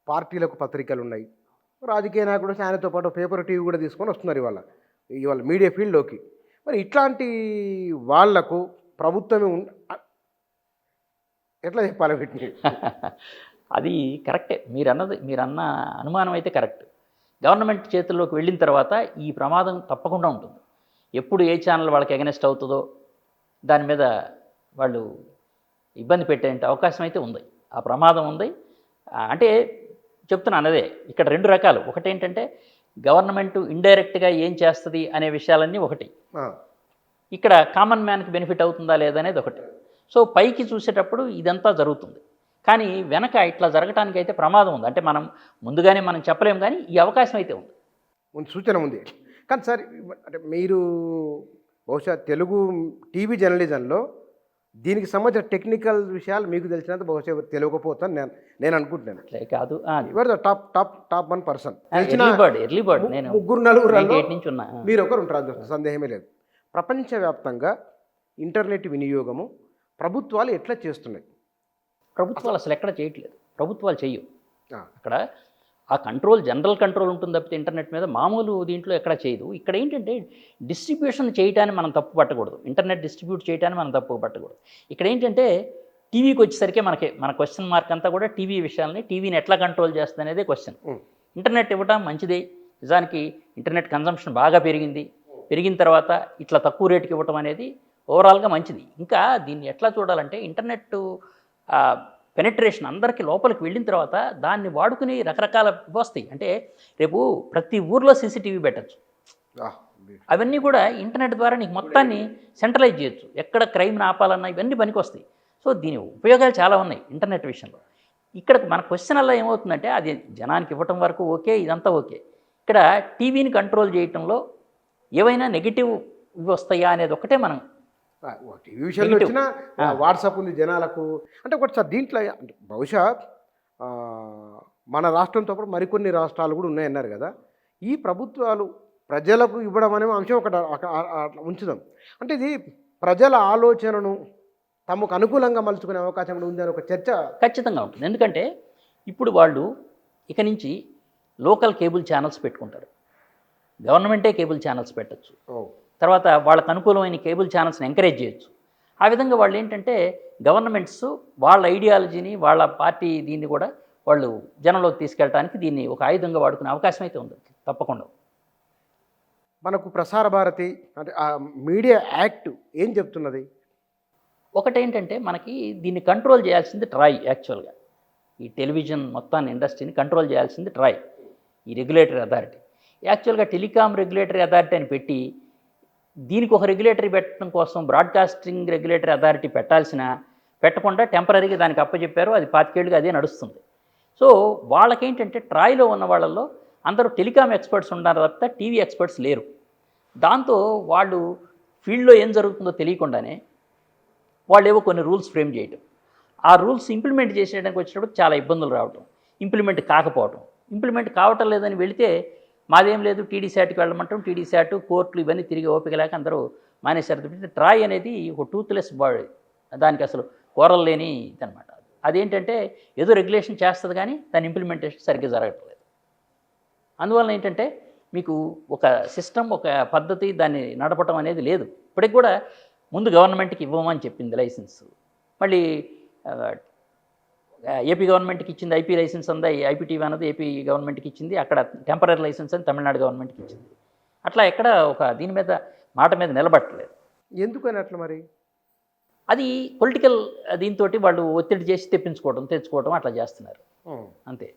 పార్టీలకు పత్రికలు ఉన్నాయి, రాజకీయ నాయకుడు ఆయనతో పాటు పేపర్ టీవీ కూడా తీసుకొని వస్తున్నారు ఇవాళ మీడియా ఫీల్డ్లోకి. మరి ఇట్లాంటి వాళ్లకు ప్రభుత్వమే ఎట్లా చెప్పాలి వీటిని? అది కరెక్టే, మీరన్న అనుమానం అయితే కరెక్ట్. గవర్నమెంట్ చేతుల్లోకి వెళ్ళిన తర్వాత ఈ ప్రమాదం తప్పకుండా ఉంటుంది. ఎప్పుడు ఏ ఛానల్ వాళ్ళకి ఎగనెస్ట్ అవుతుందో దాని మీద వాళ్ళు ఇబ్బంది పెట్టే అవకాశం అయితే ఉంది, ఆ ప్రమాదం ఉంది. అంటే చెప్తున్నాను అదే, ఇక్కడ రెండు రకాలు. ఒకటేంటంటే గవర్నమెంట్ ఇండైరెక్ట్గా ఏం చేస్తుంది అనే విషయాలన్నీ ఒకటి, ఇక్కడ కామన్ మ్యాన్కి బెనిఫిట్ అవుతుందా లేదనేది ఒకటి. సో పైకి చూసేటప్పుడు ఇదంతా జరుగుతుంది, కానీ వెనక ఇట్లా జరగటానికి అయితే ప్రమాదం ఉంది. అంటే మనం ముందుగానే మనం చెప్పలేము, కానీ ఈ అవకాశం అయితే ఉంది, సూచన ఉంది. కానీ సార్, అంటే మీరు బహుశా తెలుగు టీవీ జర్నలిజంలో దీనికి సంబంధించిన టెక్నికల్ విషయాలు మీకు తెలిసినంత బహుశా తెలియకపోతాను నేను అనుకుంటున్నాను. కాదు, టాప్ 1%. ఎర్లీ బర్డ్ నేను ముగ్గురు నలుగురు నుంచి ఉన్నా, మీరు ఒకరు ఉంటారు, సందేహమే లేదు. ప్రపంచవ్యాప్తంగా ఇంటర్నెట్ వినియోగము ప్రభుత్వాలు ఎట్లా చేస్తున్నాయి? ప్రభుత్వాలు అసలు ఎక్కడ చేయట్లేదు, ప్రభుత్వాలు చెయ్యవు. అక్కడ ఆ కంట్రోల్, జనరల్ కంట్రోల్ ఉంటుంది తప్పితే ఇంటర్నెట్ మీద మామూలు దీంట్లో ఎక్కడ చేయదు. ఇక్కడ ఏంటంటే డిస్ట్రిబ్యూషన్ చేయటాన్ని మనం తప్పు పట్టకూడదు, ఇంటర్నెట్ డిస్ట్రిబ్యూట్ చేయటాన్ని మనం తప్పు పట్టకూడదు. ఇక్కడ ఏంటంటే టీవీకి వచ్చేసరికి మన క్వశ్చన్ మార్క్ అంతా కూడా టీవీ విషయాలని, టీవీని ఎట్లా కంట్రోల్ చేస్తుంది అనేదే క్వశ్చన్. ఇంటర్నెట్ ఇవ్వటం మంచిదే, నిజానికి ఇంటర్నెట్ కన్జంప్షన్ బాగా పెరిగిన తర్వాత ఇట్లా తక్కువ రేటుకి ఇవ్వటం అనేది ఓవరాల్గా మంచిది. ఇంకా దీన్ని ఎట్లా చూడాలంటే ఇంటర్నెట్ పెనట్రేషన్ అందరికీ లోపలికి వెళ్ళిన తర్వాత దాన్ని వాడుకుని రకరకాల వస్తాయి. అంటే రేపు ప్రతి ఊర్లో సీసీటీవీ పెట్టచ్చు, అవన్నీ కూడా ఇంటర్నెట్ ద్వారా నీకు మొత్తాన్ని సెంట్రలైజ్ చేయొచ్చు, ఎక్కడ క్రైమ్ని ఆపాలన్నా ఇవన్నీ పనికి వస్తాయి. సో దీని ఉపయోగాలు చాలా ఉన్నాయి ఇంటర్నెట్ విషయంలో. ఇక్కడ మన క్వశ్చన్ అలా ఏమవుతుందంటే అది జనానికి ఇవ్వటం వరకు ఓకే, ఇదంతా ఓకే. ఇక్కడ టీవీని కంట్రోల్ చేయటంలో ఏవైనా నెగిటివ్ వస్తాయా అనేది ఒకటే మనం టీవీ విషయంలో వచ్చిన వాట్సాప్ ఉంది జనాలకు. అంటే ఒకటి సార్, దీంట్లో బహుశా మన రాష్ట్రంతో పాటు మరికొన్ని రాష్ట్రాలు కూడా ఉన్నాయన్నారు కదా, ఈ ప్రభుత్వాలు ప్రజలకు ఇవ్వడం అనే అంశం ఒకటి ఉంచుదాం. అంటే ఇది ప్రజల ఆలోచనను తమకు అనుకూలంగా మలుచుకునే అవకాశం కూడా ఉందని ఒక చర్చ ఖచ్చితంగా ఉంటుంది. ఎందుకంటే ఇప్పుడు వాళ్ళు ఇక నుంచి లోకల్ కేబుల్ ఛానల్స్ పెట్టుకుంటారు, గవర్నమెంటే కేబుల్ ఛానల్స్ పెట్టచ్చు, తర్వాత వాళ్ళకు అనుకూలమైన కేబుల్ ఛానల్స్ని ఎంకరేజ్ చేయొచ్చు. ఆ విధంగా వాళ్ళు ఏంటంటే గవర్నమెంట్స్ వాళ్ళ ఐడియాలజీని, వాళ్ళ పార్టీ దీన్ని కూడా వాళ్ళు జనంలోకి తీసుకెళ్ళడానికి దీన్ని ఒక ఆయుధంగా వాడుకునే అవకాశం అయితే ఉంది తప్పకుండా. మనకు ప్రసార భారతి అంటే మీడియా యాక్ట్ ఏం చెప్తున్నది? ఒకటేంటంటే మనకి దీన్ని కంట్రోల్ చేయాల్సింది ట్రాయ్. యాక్చువల్గా ఈ టెలివిజన్ మొత్తాన్ని ఇండస్ట్రీని కంట్రోల్ చేయాల్సింది ట్రాయ్, ఈ రెగ్యులేటరీ అథారిటీ. యాక్చువల్గా టెలికాం రెగ్యులేటరీ అథారిటీ అని పెట్టి దీనికి ఒక రెగ్యులేటరీ పెట్టడం కోసం బ్రాడ్కాస్టింగ్ రెగ్యులేటరీ అథారిటీ పెట్టకుండా టెంపరీగా దానికి అప్పచెప్పారు. అది 25 ఏళ్ళుగా అదే నడుస్తుంది. సో వాళ్ళకేంటంటే ట్రాయ్లో ఉన్న వాళ్ళల్లో అందరూ టెలికాం ఎక్స్పర్ట్స్ ఉన్నారు తప్ప టీవీ ఎక్స్పర్ట్స్ లేరు. దాంతో వాళ్ళు ఫీల్డ్లో ఏం జరుగుతుందో తెలియకుండానే వాళ్ళు ఏవో కొన్ని రూల్స్ ఫ్రేమ్ చేయటం, ఆ రూల్స్ ఇంప్లిమెంట్ చేసేయడానికి వచ్చినప్పుడు చాలా ఇబ్బందులు రావటం, ఇంప్లిమెంట్ కావటం లేదని వెళితే మాదేం లేదు టీడీ శాట్కి వెళ్ళమంటాం, టీడీ శాట్ కోర్టులు ఇవన్నీ తిరిగి ఓపిక లేక అందరూ మానేశారు. ట్రాయ్ అనేది ఒక టూత్లెస్ బాడీ, దానికి అసలు కూరలు లేని ఇదనమాట. అదేంటంటే ఏదో రెగ్యులేషన్ చేస్తుంది కానీ దాని ఇంప్లిమెంటేషన్ సరిగ్గా జరగట్లేదు. అందువల్ల ఏంటంటే మీకు ఒక సిస్టమ్, ఒక పద్ధతి దాన్ని నడపటం అనేది లేదు. ఇప్పటికి కూడా ముందు గవర్నమెంట్కి ఇవ్వమని చెప్పింది లైసెన్స్, మళ్ళీ ఏపీ గవర్నమెంట్కి ఇచ్చింది ఐపీ లైసెన్స్ అందా, ఐపీటీవీ అన్నది ఏపీ గవర్నమెంట్కి ఇచ్చింది, అక్కడ టెంపరీ లైసెన్స్ అని తమిళనాడు గవర్నమెంట్కి ఇచ్చింది. అట్లా ఎక్కడ ఒక దీని మీద మాట మీద నిలబట్టలేదు. ఎందుకని అట్లా? మరి అది పొలిటికల్ దీంతో వాళ్ళు ఒత్తిడి చేసి తెచ్చుకోవడం అట్లా చేస్తున్నారు అంతే.